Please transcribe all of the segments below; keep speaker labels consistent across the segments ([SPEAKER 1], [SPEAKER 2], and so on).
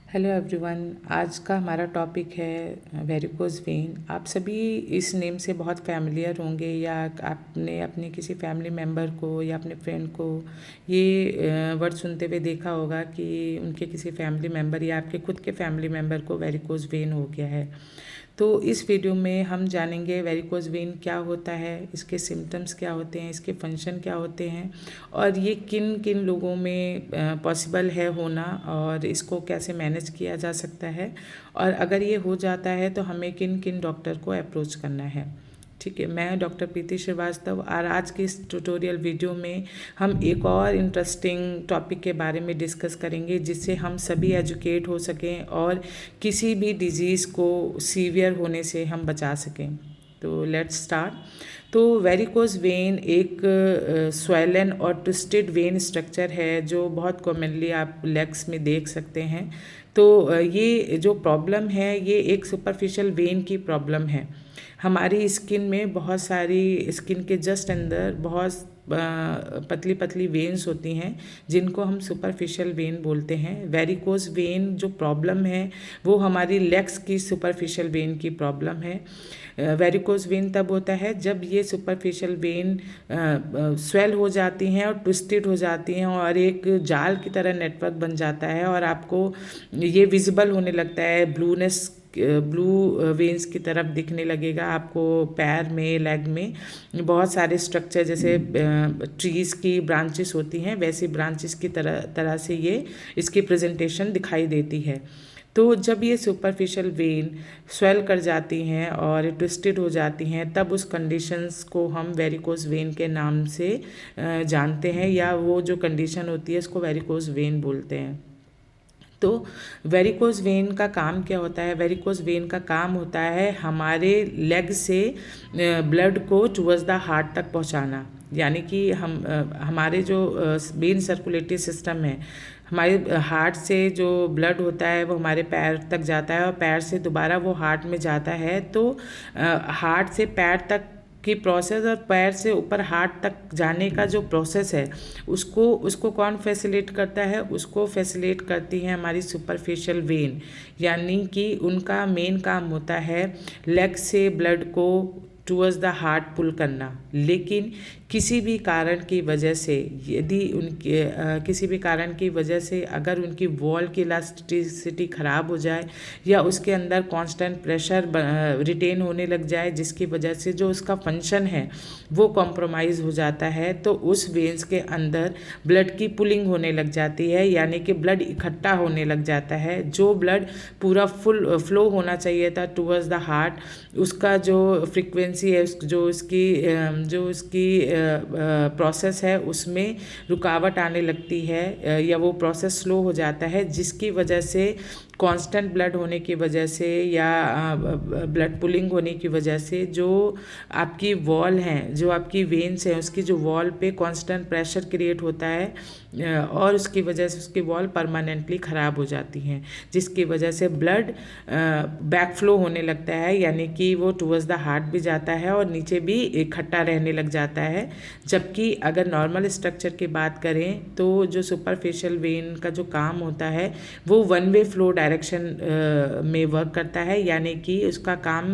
[SPEAKER 1] Hello everyone. आज का हमारा टॉपिक है वेरिकोज वेन। आप सभी इस नेम से बहुत फैमिलियर होंगे या आपने अपने किसी फैमिली मेम्बर को या अपने फ्रेंड को ये वर्ड सुनते हुए देखा होगा कि उनके किसी फैमिली मेम्बर या आपके खुद के फैमिली मेम्बर को वेरिकोज वेन हो गया है। तो इस वीडियो में हम जानेंगे वेरिकोज वेन क्या होता है, इसके सिम्टम्स क्या होते हैं, इसके फंक्शन क्या होते हैं और ये किन किन लोगों में पॉसिबल है होना और इसको कैसे मैनेज किया जा सकता है, और अगर ये हो जाता है तो हमें किन किन डॉक्टर को अप्रोच करना है। ठीक है, मैं डॉक्टर प्रीति श्रीवास्तव और आज की इस ट्यूटोरियल वीडियो में हम एक और इंटरेस्टिंग टॉपिक के बारे में डिस्कस करेंगे जिससे हम सभी एजुकेट हो सकें और किसी भी डिजीज़ को सीवियर होने से हम बचा सकें। तो लेट्स स्टार्ट। तो वेरिकोज वेन एक स्वेलन और ट्विस्टेड वेन स्ट्रक्चर है जो बहुत कॉमनली आप लेग्स में देख सकते हैं। तो ये जो प्रॉब्लम है ये एक सुपरफिशियल वेन की प्रॉब्लम है। हमारी स्किन में बहुत सारी स्किन के जस्ट अंदर बहुत पतली पतली वेन्स होती हैं जिनको हम सुपरफिशियल वेन बोलते हैं। वेरिकोज वेन जो प्रॉब्लम है वो हमारी लेग्स की सुपरफिशियल वेन की प्रॉब्लम है। वेरिकोज वेन तब होता है जब ये सुपरफिशियल वेन स्वेल हो जाती हैं और ट्विस्टेड हो जाती हैं और एक जाल की तरह नेटवर्क बन जाता है और आपको ये विजिबल होने लगता है, ब्लू वेन्स की तरफ दिखने लगेगा आपको। पैर में, लेग में बहुत सारे स्ट्रक्चर जैसे ट्रीज़ की ब्रांचेस होती हैं वैसी ब्रांचेस की तरह से ये इसकी प्रेजेंटेशन दिखाई देती है। तो जब ये सुपरफिशियल वेन स्वेल कर जाती हैं और ट्विस्टेड हो जाती हैं तब उस कंडीशंस को हम वेरिकोज वेन के नाम से जानते हैं, या वो जो कंडीशन होती है उसको वेरिकोज वेन बोलते हैं। तो वेरिकोज वेन का काम क्या होता है? वेरिकोज वेन का काम होता है हमारे लेग से ब्लड को टुवर्ड्स द हार्ट तक पहुंचाना। यानी कि हमारे जो वेन सर्कुलेटरी सिस्टम है, हमारे हार्ट से जो ब्लड होता है वो हमारे पैर तक जाता है और पैर से दोबारा वो हार्ट में जाता है। तो हार्ट से पैर तक की प्रोसेस और पैर से ऊपर हार्ट तक जाने का जो प्रोसेस है उसको कौन फैसिलिटेट करता है? उसको फैसिलिटेट करती है हमारी सुपरफिशियल वेन। यानी कि उनका मेन काम होता है लेग से ब्लड को टूवर्ड्स द हार्ट पुल करना। लेकिन किसी भी कारण की वजह से, यदि उनके किसी भी कारण की वजह से अगर उनकी वॉल की इलास्टिसिटी ख़राब हो जाए या उसके अंदर कांस्टेंट प्रेशर रिटेन होने लग जाए जिसकी वजह से जो उसका फंक्शन है वो कॉम्प्रोमाइज़ हो जाता है, तो उस वेन्स के अंदर ब्लड की पुलिंग होने लग जाती है। यानी कि ब्लड इकट्ठा होने लग जाता है। जो ब्लड पूरा फुल फ्लो होना चाहिए था टूवर्ड्स द हार्ट, उसका जो फ्रिक्वेंसी है, जो इसकी प्रोसेस है उसमें रुकावट आने लगती है या वो प्रोसेस स्लो हो जाता है, जिसकी वजह से कांस्टेंट ब्लड होने की वजह से या ब्लड पुलिंग होने की वजह से जो आपकी वॉल हैं, जो आपकी वेन्स हैं, उसकी जो वॉल पे कांस्टेंट प्रेशर क्रिएट होता है और उसकी वजह से उसकी वॉल परमानेंटली ख़राब हो जाती हैं, जिसकी वजह से ब्लड बैक फ्लो होने लगता है। यानी कि वो टुवर्ड्स द हार्ट भी जाता है और नीचे भी इकट्ठा रहने लग जाता है। जबकि अगर नॉर्मल स्ट्रक्चर की बात करें तो जो सुपरफिशियल वेन का जो काम होता है वो वन वे फ्लो डायरेक्शन में वर्क करता है। यानी कि उसका काम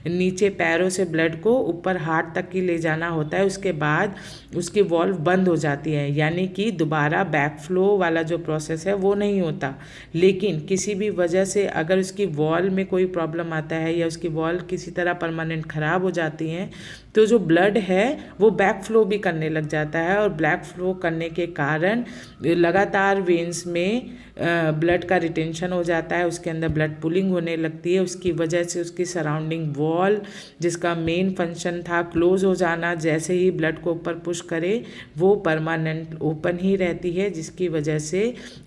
[SPEAKER 1] नीचे पैरों से ब्लड को ऊपर हार्ट तक की ले जाना होता है। उसके बाद उसकी वॉल्व बंद हो जाती है, यानी कि दोबारा बैक फ्लो वाला जो प्रोसेस है वो नहीं होता। लेकिन किसी भी वजह से अगर उसकी वॉल में कोई प्रॉब्लम आता है या उसकी वॉल किसी तरह परमानेंट ख़राब हो जाती हैं तो जो ब्लड है वो बैक फ्लो भी करने लग जाता है और ब्लैक फ्लो करने के कारण लगातार वेन्स में ब्लड का रिटेंशन हो जाता है, उसके अंदर ब्लड पुलिंग होने लगती है। उसकी वजह से उसकी सराउंडिंग वॉल, जिसका मेन फंक्शन था क्लोज हो जाना जैसे ही ब्लड को ऊपर पुश करे, वो परमानेंट ओपन ही रहती है, जिसकी वजह से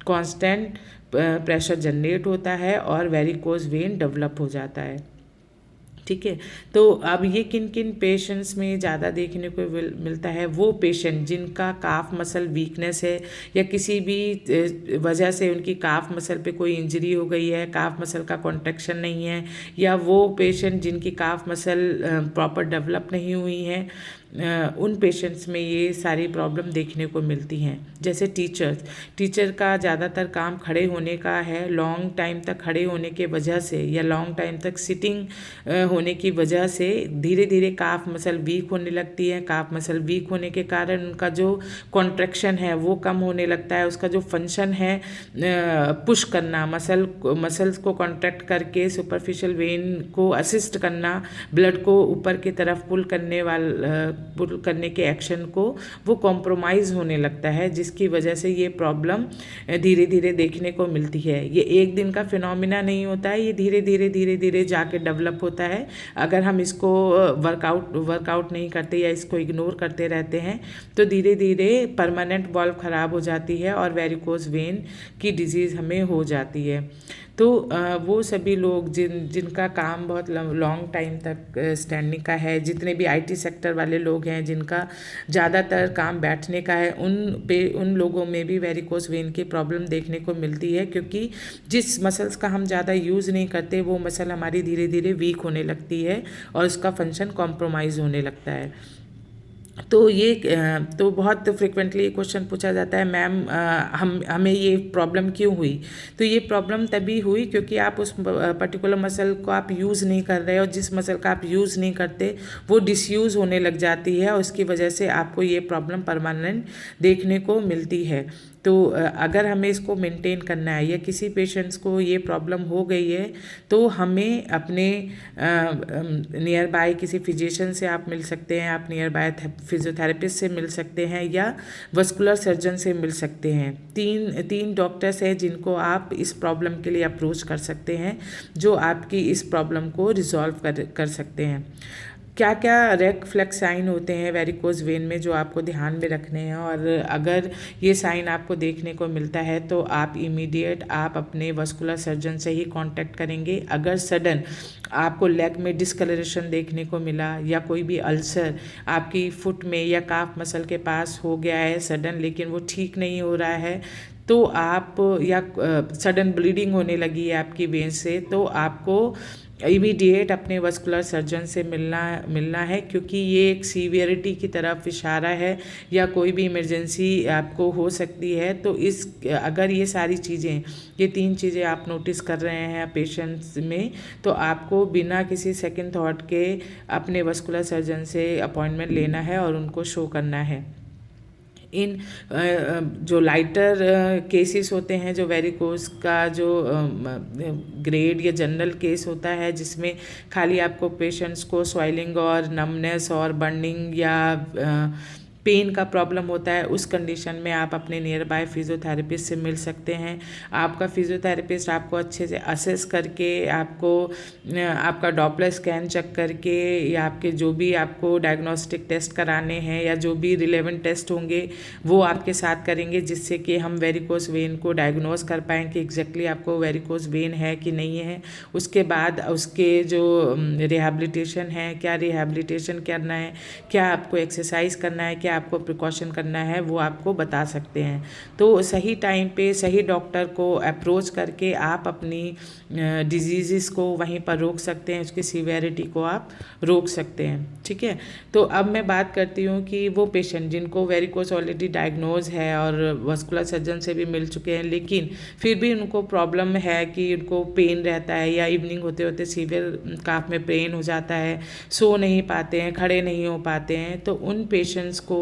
[SPEAKER 1] कांस्टेंट प्रेशर जनरेट होता है और वेरिकोज वेन डेवलप हो जाता है। ठीक है, तो अब ये किन किन पेशेंट्स में ज़्यादा देखने को मिलता है? वो पेशेंट जिनका काफ मसल वीकनेस है या किसी भी वजह से उनकी काफ मसल पे कोई इंजरी हो गई है, काफ मसल का कॉन्ट्रैक्शन नहीं है, या वो पेशेंट जिनकी काफ मसल प्रॉपर डेवलप नहीं हुई है, उन पेशेंट्स में ये सारी प्रॉब्लम देखने को मिलती हैं। जैसे टीचर का ज़्यादातर काम खड़े होने का है, लॉन्ग टाइम तक खड़े होने के वजह से या लॉन्ग टाइम तक सिटिंग होने की वजह से धीरे धीरे काफ मसल वीक होने लगती है। काफ मसल वीक होने के कारण उनका जो कॉन्ट्रैक्शन है वो कम होने लगता है। उसका जो फंक्शन है पुश करना, मसल्स को कॉन्ट्रैक्ट करके सुपरफिशियल वेन को असिस्ट करना, ब्लड को ऊपर की तरफ पुल करने के एक्शन को वो कॉम्प्रोमाइज़ होने लगता है, जिसकी वजह से ये प्रॉब्लम धीरे धीरे देखने को मिलती है। ये एक दिन का फिनोमिना नहीं होता है, ये धीरे धीरे जाके डेवलप होता है। अगर हम इसको वर्कआउट नहीं करते या इसको इग्नोर करते रहते हैं तो धीरे धीरे परमानेंट वॉल्व ख़राब हो जाती है और वेरिकोज वेन की डिजीज़ हमें हो जाती है। तो वो सभी लोग जिनका काम बहुत लॉन्ग टाइम तक स्टैंडिंग का है, जितने भी आईटी सेक्टर वाले लोग हैं जिनका ज़्यादातर काम बैठने का है, उन लोगों में भी वेरिकोज वेन की प्रॉब्लम देखने को मिलती है, क्योंकि जिस मसल्स का हम ज़्यादा यूज़ नहीं करते वो मसल हमारी धीरे धीरे वीक होने लगती है और उसका फंक्शन कॉम्प्रोमाइज़ होने लगता है। तो बहुत फ्रिक्वेंटली क्वेश्चन पूछा जाता है, मैम हमें ये प्रॉब्लम क्यों हुई? तो ये प्रॉब्लम तभी हुई क्योंकि आप उस पर्टिकुलर मसल को आप यूज़ नहीं कर रहे, और जिस मसल का आप यूज़ नहीं करते वो डिसयूज़ होने लग जाती है और उसकी वजह से आपको ये प्रॉब्लम परमानेंट देखने को मिलती है। तो अगर हमें इसको मेंटेन करना है या किसी पेशेंट्स को ये प्रॉब्लम हो गई है तो हमें अपने नियर बाय किसी फिजिशियन से आप मिल सकते हैं, आप नियर बाय फिजियोथेरेपिस्ट से मिल सकते हैं या वस्कुलर सर्जन से मिल सकते हैं। तीन डॉक्टर्स हैं जिनको आप इस प्रॉब्लम के लिए अप्रोच कर सकते हैं, जो आपकी इस प्रॉब्लम को रिजॉल्व कर सकते हैं। क्या क्या रेड फ्लैग साइन होते हैं वेरिकोज वेन में जो आपको ध्यान में रखने हैं, और अगर ये साइन आपको देखने को मिलता है तो आप इमीडिएट आप अपने वस्कुलर सर्जन से ही कांटेक्ट करेंगे। अगर सडन आपको लेग में डिस्कलरेशन देखने को मिला या कोई भी अल्सर आपकी फुट में या काफ मसल के पास हो गया है सडन, लेकिन वो ठीक नहीं हो रहा है, तो आप या सडन ब्लीडिंग होने लगी है आपकी वेन से, तो आपको इमीडिएट अपने वस्कुलर सर्जन से मिलना है, क्योंकि ये एक सीवियरिटी की तरफ इशारा है या कोई भी इमरजेंसी आपको हो सकती है। तो अगर ये 3 चीज़ें आप नोटिस कर रहे हैं पेशेंट्स में, तो आपको बिना किसी सेकंड थॉट के अपने वस्कुलर सर्जन से अपॉइंटमेंट लेना है और उनको शो करना है। इन जो लाइटर केसेस होते हैं, जो वेरिकोज का जो ग्रेड या जनरल केस होता है, जिसमें खाली आपको पेशेंट्स को स्वेलिंग और नमनेस और बर्निंग या पेन का प्रॉब्लम होता है, उस कंडीशन में आप अपने नियर बाय फिजियोथेरेपिस्ट से मिल सकते हैं। आपका फिजियोथेरेपिस्ट आपको अच्छे से असेस करके आपका डॉपलर स्कैन चेक करके या आपके जो भी आपको डायग्नोस्टिक टेस्ट कराने हैं या जो भी रिलेवेंट टेस्ट होंगे वो आपके साथ करेंगे, जिससे कि हम वेरिकोज वेन को डायग्नोस कर पाएँ कि एग्जैक्टली आपको वेरिकोज वेन है कि नहीं है। उसके बाद उसके जो रिहैबिलिटेशन है, क्या रिहैबिलिटेशन करना है, क्या आपको एक्सरसाइज करना है, क्या आपको प्रिकॉशन करना है, वो आपको बता सकते हैं। तो सही टाइम पे सही डॉक्टर को अप्रोच करके आप अपनी डिजीज़ को वहीं पर रोक सकते हैं, उसकी सीवियरिटी को आप रोक सकते हैं। ठीक है, तो अब मैं बात करती हूँ कि वो पेशेंट जिनको वेरिकोज ऑलरेडी डायग्नोज है और वस्कुलर सर्जन से भी मिल चुके हैं, लेकिन फिर भी उनको प्रॉब्लम है कि उनको पेन रहता है या इवनिंग होते होते सीवियर काफ में पेन हो जाता है, सो नहीं पाते हैं, खड़े नहीं हो पाते हैं, तो उन पेशेंट्स को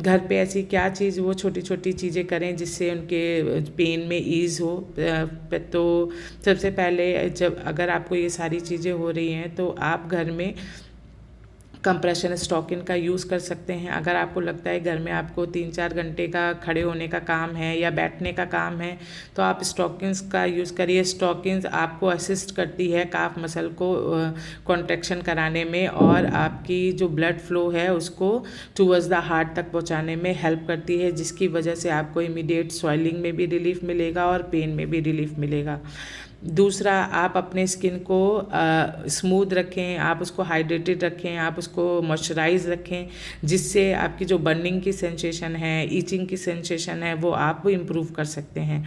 [SPEAKER 1] घर पे ऐसी क्या चीज़ वो छोटी छोटी चीज़ें करें जिससे उनके पेन में ईज़ हो। तो सबसे पहले अगर आपको ये सारी चीज़ें हो रही हैं तो आप घर में कंप्रेशन स्टॉकिन का यूज़ कर सकते हैं। अगर आपको लगता है घर में आपको 3-4 घंटे का खड़े होने का काम है या बैठने का काम है, तो आप स्टॉकिन्स का यूज़ करिए। स्टॉकिन्स आपको असिस्ट करती है काफ मसल को कॉन्ट्रैक्शन कराने में और आपकी जो ब्लड फ्लो है उसको टूवर्ड्स द हार्ट तक पहुंचाने में हेल्प करती है, जिसकी वजह से आपको इमीडिएट स्वेलिंग में भी रिलीफ मिलेगा और पेन में भी रिलीफ मिलेगा। दूसरा, आप अपने स्किन को स्मूथ रखें, आप उसको हाइड्रेटेड रखें, आप उसको मॉइस्चराइज रखें, जिससे आपकी जो बर्निंग की सेंसेशन है, ईचिंग की सेंसेशन है, वो आप इम्प्रूव कर सकते हैं।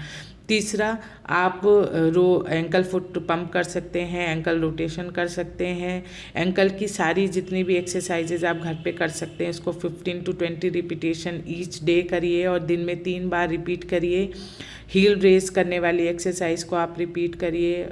[SPEAKER 1] तीसरा, आप एंकल फुट पंप कर सकते हैं, एंकल रोटेशन कर सकते हैं। एंकल की सारी जितनी भी एक्सरसाइजेज आप घर पे कर सकते हैं, इसको 15 to 20 रिपीटेशन ईच डे करिए और दिन में 3 बार रिपीट करिए। हील रेस करने वाली एक्सरसाइज को आप रिपीट करिए।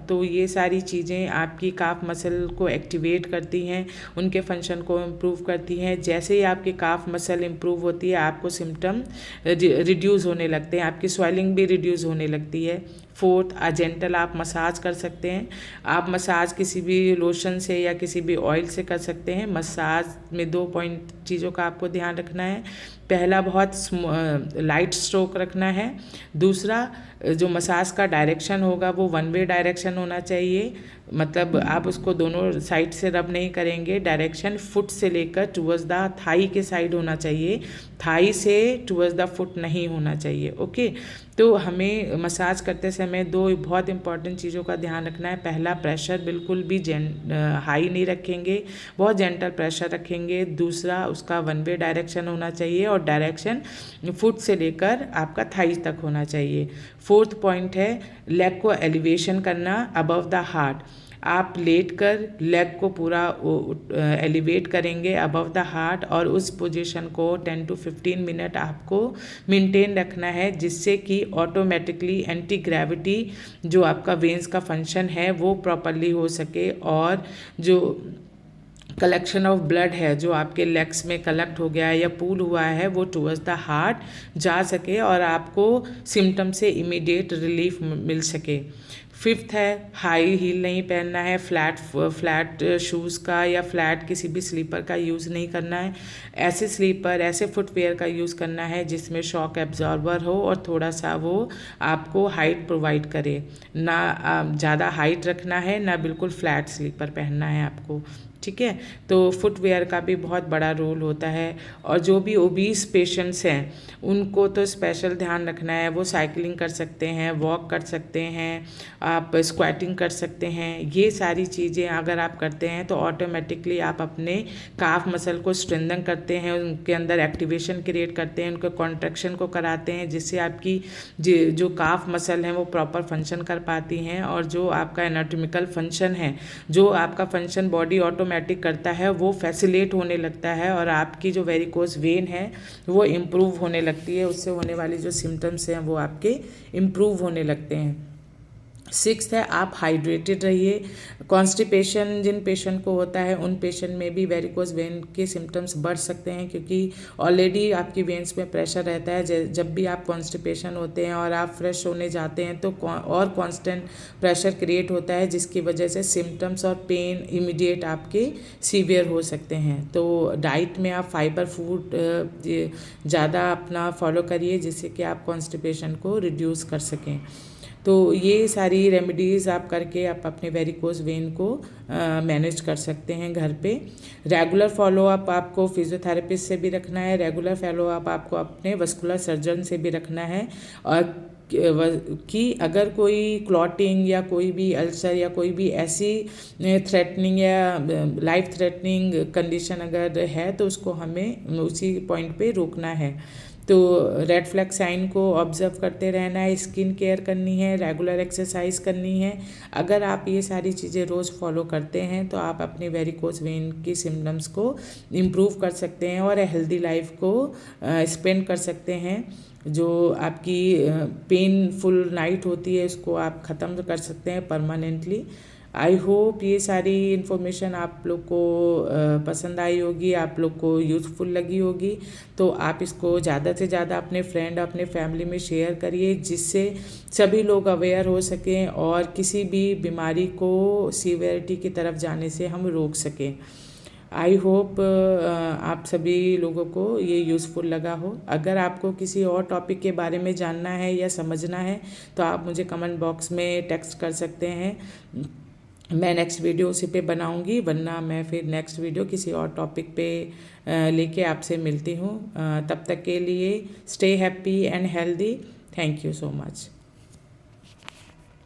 [SPEAKER 1] तो ये सारी चीज़ें आपकी काफ मसल को एक्टिवेट करती हैं, उनके फंक्शन को इम्प्रूव करती हैं। जैसे ही आपकी काफ मसल इम्प्रूव होती है, आपको सिम्टम रिड्यूस होने लगते हैं, आपकी स्वेलिंग भी रिड्यूस होने लगती है। फोर्थ, जेंटल आप मसाज कर सकते हैं। आप मसाज किसी भी लोशन से या किसी भी ऑयल से कर सकते हैं। मसाज में 2 पॉइंट चीज़ों का आपको ध्यान रखना है। पहला, बहुत लाइट स्ट्रोक रखना है। दूसरा, जो मसाज का डायरेक्शन होगा वो 1 वे डायरेक्शन होना चाहिए, मतलब आप उसको दोनों साइड से रब नहीं करेंगे। डायरेक्शन फुट से लेकर टुवर्ड्स द थाई के साइड होना चाहिए, थाई से टुवर्ड्स द फुट नहीं होना चाहिए। ओके, तो हमें मसाज करते समय 2 बहुत इंपॉर्टेंट चीज़ों का ध्यान रखना है। पहला, प्रेशर बिल्कुल भी हाई नहीं रखेंगे, बहुत जेंटल प्रेशर रखेंगे। दूसरा, उसका 1 वे डायरेक्शन होना चाहिए और डायरेक्शन फुट से लेकर आपका थाई तक होना चाहिए। फोर्थ पॉइंट है, लेग को एलिवेशन करना अबव द हार्ट। आप लेट कर लेग को पूरा एलिवेट करेंगे अबव द हार्ट और उस पोजीशन को 10 to 15 मिनट आपको मेंटेन रखना है, जिससे कि ऑटोमेटिकली एंटी ग्रेविटी जो आपका वेन्स का फंक्शन है वो प्रॉपरली हो सके और जो कलेक्शन ऑफ ब्लड है जो आपके लेग्स में कलेक्ट हो गया है या पूल हुआ है वो टुवर्ड्स द हार्ट जा सके और आपको सिम्टम से इमीडिएट रिलीफ मिल सके। फिफ्थ है, हाई हील नहीं पहनना है, फ्लैट शूज़ का या फ्लैट किसी भी स्लीपर का यूज़ नहीं करना है। ऐसे स्लीपर, ऐसे फुटवेयर का यूज़ करना है जिसमें शॉक एब्जॉर्बर हो और थोड़ा सा वो आपको हाइट प्रोवाइड करे। ना ज़्यादा हाइट रखना है, ना बिल्कुल फ्लैट स्लीपर पहनना है आपको, ठीक है। तो फुटवेयर का भी बहुत बड़ा रोल होता है। और जो भी ओबीस पेशेंट्स हैं उनको तो स्पेशल ध्यान रखना है, वो साइकिलिंग कर सकते हैं, वॉक कर सकते हैं, आप स्क्वाटिंग कर सकते हैं। ये सारी चीज़ें अगर आप करते हैं तो ऑटोमेटिकली आप अपने काफ मसल को स्ट्रेंथन करते हैं, उनके अंदर एक्टिवेशन क्रिएट करते हैं, उनके कॉन्ट्रैक्शन को कराते हैं, जिससे आपकी जो काफ मसल हैं वो प्रॉपर फंक्शन कर पाती हैं और जो आपका एनाटॉमिकल फंक्शन है, जो आपका फंक्शन बॉडी ऑटोमेटिक करता है वो फैसिलेट होने लगता है और आपकी जो वेरिकोज वेन है वो इम्प्रूव होने लगती है। उससे होने वाली जो सिम्टम्स हैं वो आपके इम्प्रूव होने लगते हैं। सिक्स्थ है, आप हाइड्रेटेड रहिए। कॉन्स्टिपेशन जिन पेशेंट को होता है उन पेशेंट में भी वेरिकोज वेन के सिम्टम्स बढ़ सकते हैं, क्योंकि ऑलरेडी आपकी वेन्स में प्रेशर रहता है। जब भी आप कॉन्स्टिपेशन होते हैं और आप फ्रेश होने जाते हैं तो और कांस्टेंट प्रेशर क्रिएट होता है, जिसकी वजह से सिम्टम्स और पेन इमीडिएट आपके सीवियर हो सकते हैं। तो डाइट में आप फाइबर फूड ज़्यादा अपना फॉलो करिए, जिससे कि आप कॉन्स्टिपेशन को रिड्यूस कर सकें। तो ये सारी रेमेडीज़ आप करके आप अपने वेरिकोज वेन को मैनेज कर सकते हैं घर पे। रेगुलर फॉलोअप आपको फिजियोथेरेपिस्ट से भी रखना है, रेगुलर फॉलोअप आपको अपने वस्कुलर सर्जन से भी रखना है। और कि अगर कोई क्लॉटिंग या कोई भी अल्सर या कोई भी ऐसी थ्रेटनिंग या लाइफ थ्रेटनिंग कंडीशन अगर है तो उसको हमें उसी पॉइंट पे रोकना है। तो रेड फ्लैग साइन को ऑब्जर्व करते रहना है, स्किन केयर करनी है, रेगुलर एक्सरसाइज करनी है। अगर आप ये सारी चीज़ें रोज़ फॉलो करते हैं तो आप अपने वेरिकोज वेन की सिम्टम्स को इम्प्रूव कर सकते हैं और हेल्दी लाइफ को स्पेंड कर सकते हैं। जो आपकी पेनफुल नाइट होती है उसको आप ख़त्म कर सकते हैं परमानेंटली। आई होप ये सारी इन्फॉर्मेशन आप लोग को पसंद आई होगी, आप लोग को यूज़फुल लगी होगी। तो आप इसको ज़्यादा से ज़्यादा अपने फ्रेंड, अपने फैमिली में शेयर करिए, जिससे सभी लोग अवेयर हो सकें और किसी भी बीमारी को सीवियरिटी की तरफ जाने से हम रोक सकें। आई होप आप सभी लोगों को ये यूज़फुल लगा हो। अगर आपको किसी और टॉपिक के बारे में जानना है या समझना है तो आप मुझे कमेंट बॉक्स में टेक्स्ट कर सकते हैं, मैं नेक्स्ट वीडियो उसी पे बनाऊंगी, वरना मैं फिर नेक्स्ट वीडियो किसी और टॉपिक पे लेके आपसे मिलती हूँ। तब तक के लिए stay happy and healthy. Thank you so much.